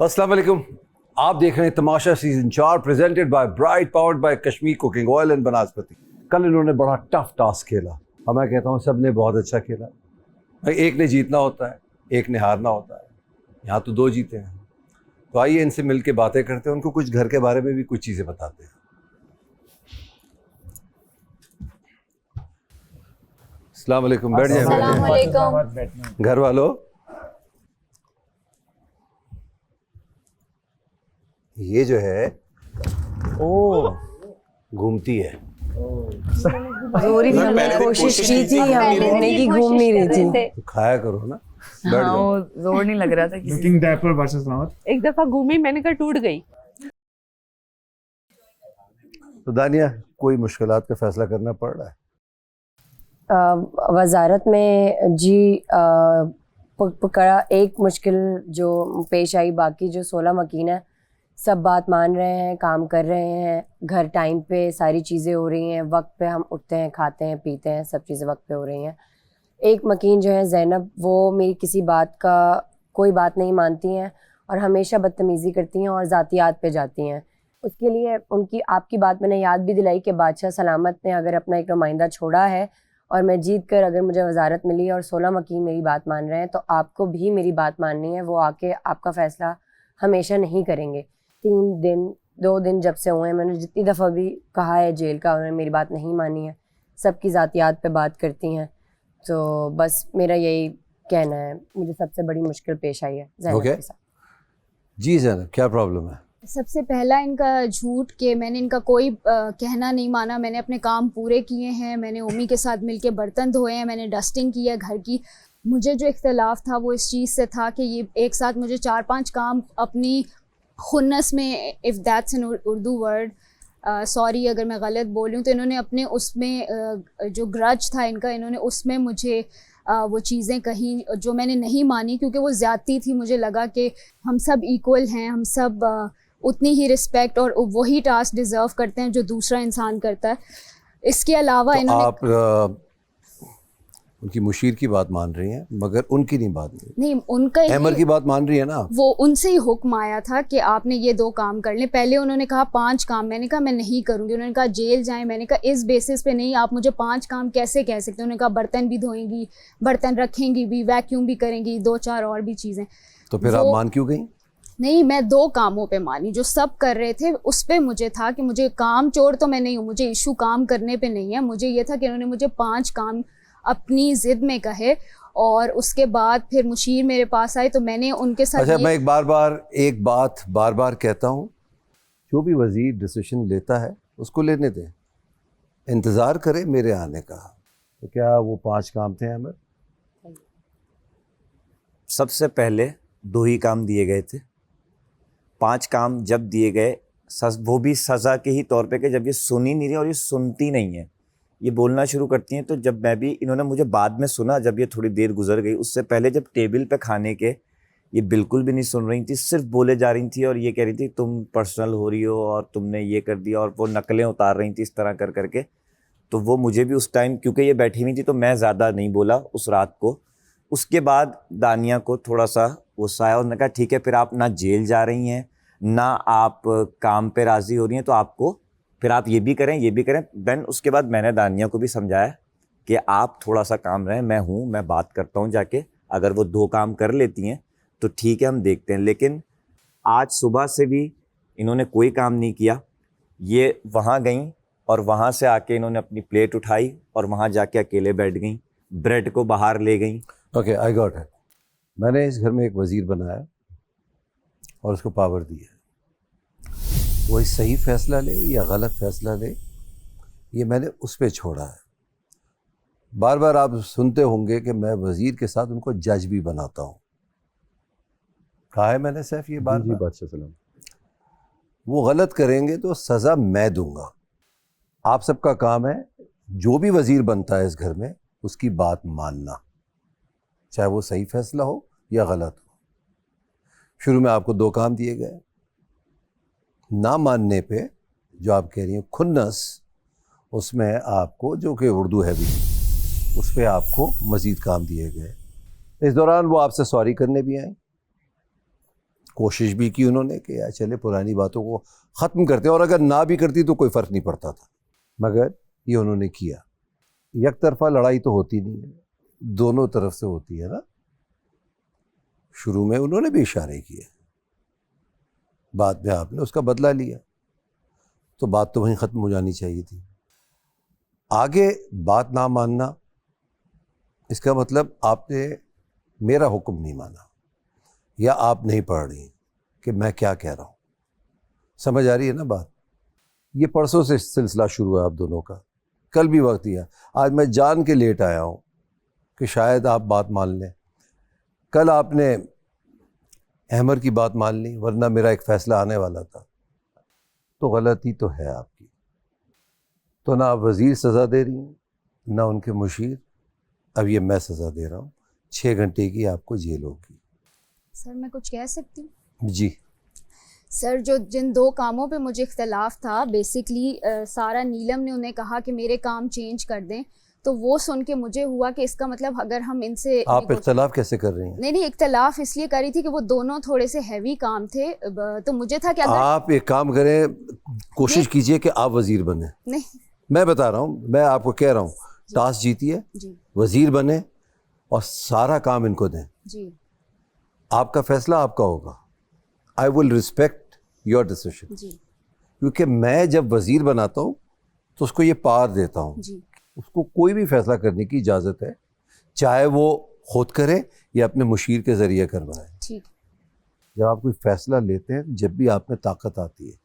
अस्सलाम वालेकुम, आप देख रहे हैं Tamasha season 4 presented by Bright powered by Kashmir cooking oil and banaspati. कल इन्होंने बड़ा टफ टास्क खेला और मैं कहता हूँ सब ने बहुत अच्छा खेला। भाई एक ने जीतना होता है, एक ने हारना होता है, यहाँ तो दो जीते हैं। तो आइए इनसे मिल के बातें करते हैं, उनको कुछ घर के बारे में भी कुछ चीज़ें बताते हैं। अस्सलाम वालेकुम, बैठ जाइए घर वालों। ये जो है ओ घूमती है। जोरी भी हमने कोशिश की थी, हम घूमने की घूम नहीं रही थी। तो खाया करो ना। हाँ, वो जोर नहीं लग रहा था किसी लुकिंग डैपर वर्सेस सलामत। एक दफा घूमी, मैंने कहा टूट गई। तो दानिया, कोई मुश्किलात का फैसला करना पड़ रहा है? वजारत में जी पकड़ा एक मुश्किल जो पेश आई, बाकी जो 16 मकीन है सब बात मान रहे हैं, काम कर रहे हैं, घर टाइम पे सारी चीज़ें हो रही हैं, वक्त पे हम उठते हैं, खाते हैं, पीते हैं, सब चीज़ें वक्त पे हो रही हैं। एक मकीन जो है ज़ैनब, वो मेरी किसी बात का कोई बात नहीं मानती हैं और हमेशा बदतमीज़ी करती हैं और ज़ातियात पे जाती हैं। उसके लिए उनकी आपकी बात मैंने याद भी दिलाई कि बादशाह सलामत ने अगर अपना एक नुमाइंदा छोड़ा है और मैं जीत कर अगर मुझे वजारत मिली और 16 मकीन मेरी बात मान रहे हैं, तो आपको भी मेरी बात माननी है। वो आके आपका फ़ैसला हमेशा नहीं करेंगे। 2 दिन जब से हुए हैं, मैंने जितनी दफ़ा भी कहा है जेल का, उन्होंने मेरी बात नहीं मानी है। सबकी ज़ातियात पे बात करती हैं। तो बस मेरा यही कहना है, मुझे सबसे बड़ी मुश्किल पेश आई है ज़ैनब के साथ। जी ज़ैनब, क्या प्रॉब्लम है? सबसे पहला इनका झूठ कि मैंने इनका कोई कहना नहीं माना। मैंने अपने काम पूरे किए हैं, मैंने उम्मी के साथ मिलके बर्तन धोए हैं, मैंने डस्टिंग की है घर की। मुझे जो इख्तलाफ था वो इस चीज़ से था कि ये एक साथ मुझे 4-5 काम अपनी खुन्नस में, if that's an Urdu word, sorry अगर मैं गलत बोल रही हूँ, तो इन्होंने अपने उसमें जो ग्रज था इनका, इन्होंने उसमें मुझे वो चीज़ें कहीं जो मैंने नहीं मानी, क्योंकि वो ज़्यादती थी। मुझे लगा कि हम सब इक्वल हैं, हम सब उतनी ही रिस्पेक्ट और वही टास्क डिज़र्व करते हैं जो दूसरा इंसान करता है। इसके अलावा तो इन्होंने आप उनकी मुशीर की बात मान रही हैं, मगर उनकी नहीं बात नहीं, उनका अहमर की बात मान रही है ना? वो उनसे ही हुक्म आया था कि आपने ये 2 काम कर लें। पहले उन्होंने कहा 5 काम, मैंने कहा मैं नहीं करूँगी। उन्होंने कहा जेल जाएं, मैंने कहा इस बेसिस पे नहीं, आप मुझे 5 काम कैसे कह सकते हैं। उन्होंने कहा बर्तन भी धोएंगी, बर्तन रखेंगी भी, वैक्यूम भी करेंगी, 2-4 और भी चीज़ें। तो फिर आप मान क्यों गई? नहीं, मैं 2 कामों पे मानी, जो सब कर रहे थे उस पे मुझे था कि मुझे काम चोर तो मैं नहीं हूँ, मुझे इशू काम करने पे नहीं है। मुझे ये था कि उन्होंने मुझे 5 काम अपनी ज़िद में कहे और उसके बाद फिर मुशीर मेरे पास आए तो मैंने उनके साथ अच्छा, मैं एक बात बार बार कहता हूँ, जो भी वज़ीर डिसीजन लेता है उसको लेने दें, इंतज़ार करें मेरे आने का। तो क्या वो 5 काम थे अहमद? सबसे पहले 2 ही काम दिए गए थे। 5 काम जब दिए गए, वो भी सज़ा के ही तौर पे कि जब ये सुन ही नहीं रही और ये सुनती नहीं है, ये बोलना शुरू करती हैं। तो जब मैं भी, इन्होंने मुझे बाद में सुना जब ये थोड़ी देर गुजर गई, उससे पहले जब टेबल पे खाने के, ये बिल्कुल भी नहीं सुन रही थी, सिर्फ बोले जा रही थी और ये कह रही थी तुम पर्सनल हो रही हो और तुमने ये कर दिया, और वो नकलें उतार रही थी इस तरह कर करके। तो वो मुझे भी उस टाइम, क्योंकि ये बैठी हुई थी, तो मैं ज़्यादा नहीं बोला उस रात को। उसके बाद दानिया को थोड़ा सा गुस्सा आया और उन्होंने कहा ठीक है, फिर आप ना जेल जा रही हैं ना आप काम पे राज़ी हो रही हैं, तो आपको फिर आप ये भी करें, ये भी करें। देन उसके बाद मैंने दानिया को भी समझाया कि आप थोड़ा सा काम रहें, मैं बात करता हूँ जाके, अगर वो 2 काम कर लेती हैं तो ठीक है, हम देखते हैं। लेकिन आज सुबह से भी इन्होंने कोई काम नहीं किया। ये वहाँ गईं और वहाँ से आके इन्होंने अपनी प्लेट उठाई और वहाँ जाके अकेले बैठ गईं, ब्रेड को बाहर ले गईं। Okay, I got it. मैंने इस घर में एक वज़ीर बनाया और उसको पावर दी है। वो सही फ़ैसला ले या गलत फ़ैसला ले, ये मैंने उस पे छोड़ा है। बार बार आप सुनते होंगे कि मैं वज़ीर के साथ उनको जज भी बनाता हूँ। कहा है मैंने सैफ ये बात? जी बादशाह सलाम। वो गलत करेंगे तो सज़ा मैं दूंगा। आप सबका काम है, जो भी वज़ीर बनता है इस घर में, उसकी बात मानना, चाहे वो सही फ़ैसला हो या गलत हो। शुरू में आपको 2 काम दिए गए, ना मानने पे जो आप कह रही हैं खुन्नस, उसमें आपको, जो कि उर्दू है भी, उस पर आपको मज़ीद काम दिए गए। इस दौरान वो आपसे सॉरी करने भी आए کوشش بھی کی انہوں نے کہ یار چلے پرانی باتوں کو ختم کرتے ہیں, اور اگر نہ بھی کرتی تو کوئی فرق نہیں پڑتا تھا, مگر یہ انہوں نے کیا. یک طرفہ لڑائی تو ہوتی نہیں ہے, دونوں طرف سے ہوتی ہے نا. شروع میں انہوں نے بھی اشارے کیے, بعد میں آپ نے اس کا بدلہ لیا, تو بات تو وہیں ختم ہو جانی چاہیے تھی. آگے بات نہ ماننا, اس کا مطلب آپ نے میرا حکم نہیں مانا, یا آپ نہیں پڑھ رہی کہ میں کیا کہہ رہا ہوں. سمجھ آ رہی ہے نا بات؟ یہ پرسوں سے سلسلہ شروع ہے آپ دونوں کا, کل بھی وقت دیا. آج میں جان کے لیٹ آیا ہوں کہ شاید آپ بات مان لیں. کل آپ نے احمر کی بات مان لی, ورنہ میرا ایک فیصلہ آنے والا تھا. تو غلطی تو ہے آپ کی. تو نہ آپ وزیر سزا دے رہی ہیں, نہ ان کے مشیر. اب یہ میں سزا دے رہا ہوں, 6 گھنٹے کی آپ کو جیل ہوگی. سر میں کچھ کہہ سکتی ہوں؟ جی. سر جو جن 2 کاموں پہ مجھے اختلاف تھا, بیسکلی سارا نیلم نے انہیں کہا کہ میرے کام چینج کر دیں, تو وہ سن کے مجھے ہوا کہ اس کا مطلب اگر ہم ان سے آپ اختلاف کیسے کر رہی ہیں؟ نہیں, اختلاف اس لیے کری تھی کہ وہ دونوں تھوڑے سے ہیوی کام تھے, تو مجھے تھا کہ اگر آپ ایک کام کریں, کوشش کیجئے کہ آپ وزیر بنیں. نہیں, میں بتا رہا ہوں, میں آپ کو کہہ رہا ہوں, ٹاس جیتی ہے, جی وزیر بنے اور سارا کام ان کو دیں. جی آپ کا فیصلہ آپ کا ہوگا. آئی ول ریسپیکٹ یور ڈیسیشن, جی کیونکہ میں جب وزیر بناتا ہوں تو اس کو یہ پار دیتا ہوں, جی اس کو کوئی بھی فیصلہ کرنے کی اجازت ہے, چاہے وہ خود کرے یا اپنے مشیر کے ذریعے کروائے. ٹھیک. جب آپ کوئی فیصلہ لیتے ہیں, جب بھی آپ میں طاقت آتی ہے,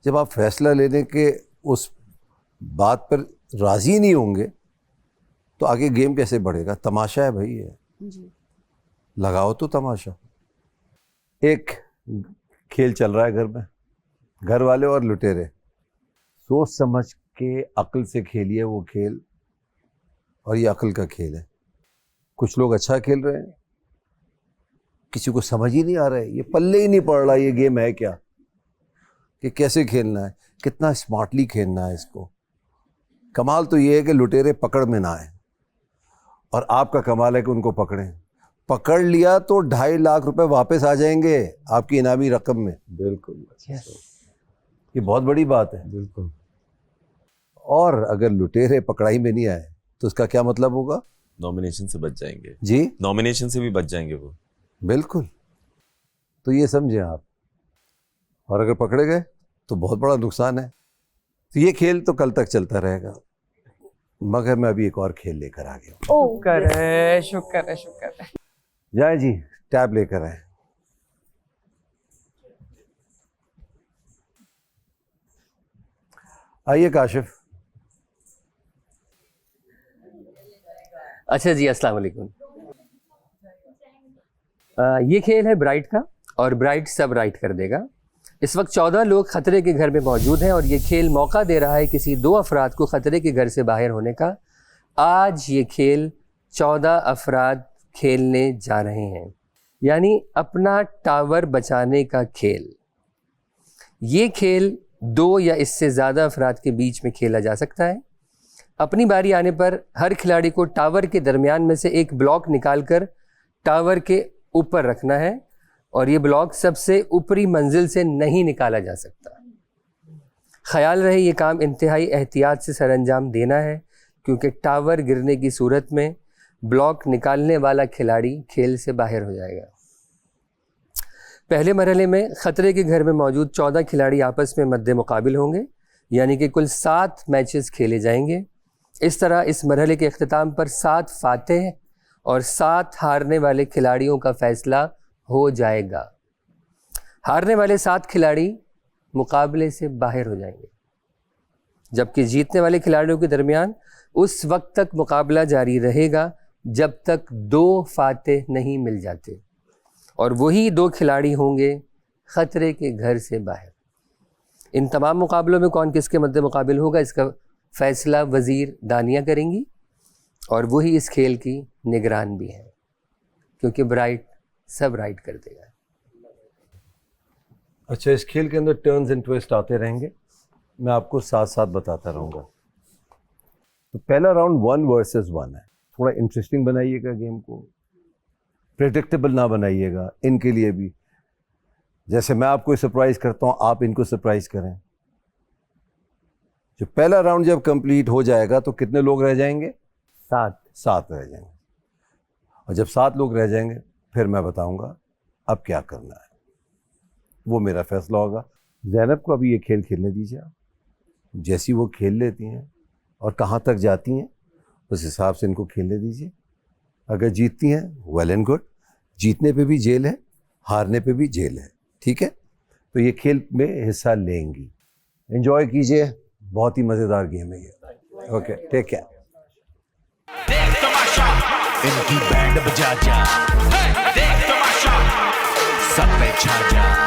جب آپ فیصلہ لینے کے اس بات پر راضی نہیں ہوں گے تو آگے گیم کیسے بڑھے گا؟ تماشا ہے بھائی, ہے جی لگاؤ تو تماشا. ایک کھیل چل رہا ہے گھر میں, گھر والے اور لٹیرے. سوچ سمجھ کے عقل سے کھیلیے وہ کھیل, اور یہ عقل کا کھیل ہے. کچھ لوگ اچھا کھیل رہے ہیں, کسی کو سمجھ ہی نہیں آ رہا ہے, یہ پلے ہی نہیں پڑ رہا یہ گیم ہے کیا, کہ کیسے کھیلنا ہے, کتنا اسمارٹلی کھیلنا ہے اس کو. کمال تو یہ ہے کہ لٹیرے پکڑ میں نہ آئیں, اور آپ کا کمال ہے کہ ان کو پکڑیں. پکڑ لیا تو 2.5 لاکھ روپے واپس آ جائیں گے آپ کی انعامی رقم میں. بالکل, یہ بہت بڑی بات ہے. بالکل. اور اگر لٹیرے پکڑائی میں نہیں آئے تو اس کا کیا مطلب ہوگا؟ نامینیشن سے بچ جائیں گے. جی, نامینیشن سے بھی بچ جائیں گے وہ. بالکل. تو یہ سمجھیں آپ, اور اگر پکڑے گئے تو بہت بڑا نقصان ہے. تو یہ کھیل تو کل تک چلتا رہے گا, مگر میں ابھی ایک اور کھیل لے کر آ گیا ہوں. شکر ہے, شکر ہے, شکر ہے. جائیں جی, ٹیب لے کر آئیں. آئیے کاشف. اچھا جی, السلام علیکم. یہ کھیل ہے برائٹ کا, اور برائٹ سب رائٹ کر دے گا. اس وقت 14 لوگ خطرے کے گھر میں موجود ہیں, اور یہ کھیل موقع دے رہا ہے کسی 2 افراد کو خطرے کے گھر سے باہر ہونے کا. آج یہ کھیل 14 افراد کھیلنے جا رہے ہیں, یعنی اپنا ٹاور بچانے کا کھیل. یہ کھیل 2 یا اس سے زیادہ افراد کے بیچ میں کھیلا جا سکتا ہے. اپنی باری آنے پر ہر کھلاڑی کو ٹاور کے درمیان میں سے ایک بلاک نکال کر ٹاور کے اوپر رکھنا ہے, اور یہ بلاک سب سے اوپری منزل سے نہیں نکالا جا سکتا. خیال رہے یہ کام انتہائی احتیاط سے سر انجام دینا ہے, کیونکہ ٹاور گرنے کی صورت میں بلاک نکالنے والا کھلاڑی کھیل سے باہر ہو جائے گا. پہلے مرحلے میں خطرے کے گھر میں موجود 14 کھلاڑی آپس میں مد مقابل ہوں گے, یعنی کہ کل 7 میچز کھیلے جائیں گے. اس طرح اس مرحلے کے اختتام پر 7 فاتح اور 7 ہارنے والے کھلاڑیوں کا فیصلہ ہو جائے گا. ہارنے والے 7 کھلاڑی مقابلے سے باہر ہو جائیں گے, جبکہ جیتنے والے کھلاڑیوں کے درمیان اس وقت تک مقابلہ جاری رہے گا جب تک 2 فاتح نہیں مل جاتے, اور وہی 2 کھلاڑی ہوں گے خطرے کے گھر سے باہر. ان تمام مقابلوں میں کون کس کے مد مقابل ہوگا, اس کا فیصلہ وزیر دانیہ کریں گی, اور وہی اس کھیل کی نگران بھی ہیں, کیونکہ برائٹ سب رائٹ کر دے گا. اچھا, اس کھیل کے اندر ٹرنز اینڈ ٹویسٹ آتے رہیں گے, میں آپ کو ساتھ ساتھ بتاتا رہوں گا. تو پہلا راؤنڈ 1 ورسز 1 ہے. تھوڑا انٹرسٹنگ بنائیے گا گیم کو, प्रेडिक्टेबल ना बनाइएगा इनके लिए भी. जैसे मैं आपको सरप्राइज करता हूँ, आप इनको सरप्राइज करें. जो पहला राउंड जब कंप्लीट हो जाएगा तो कितने लोग रह जाएंगे? 7 रह जाएंगे. और जब 7 लोग रह जाएंगे फिर मैं बताऊंगा अब क्या करना है, वो मेरा फैसला होगा. ज़ैनब को अभी ये खेल खेलने दीजिए आप. जैसी वो खेल लेती हैं और कहाँ तक जाती हैं उस हिसाब से इनको खेलने दीजिए. अगर जीतती हैं वेल एंड गुड, जीतने पे भी जेल है, हारने पे भी जेल है, ठीक है. तो ये खेल में हिस्सा लेंगी. एंजॉय कीजिए, बहुत ही मज़ेदार गेम है ये. Okay, take care. इनकी बैंड बजा जा, देख तमाशा, सब पे छा जा.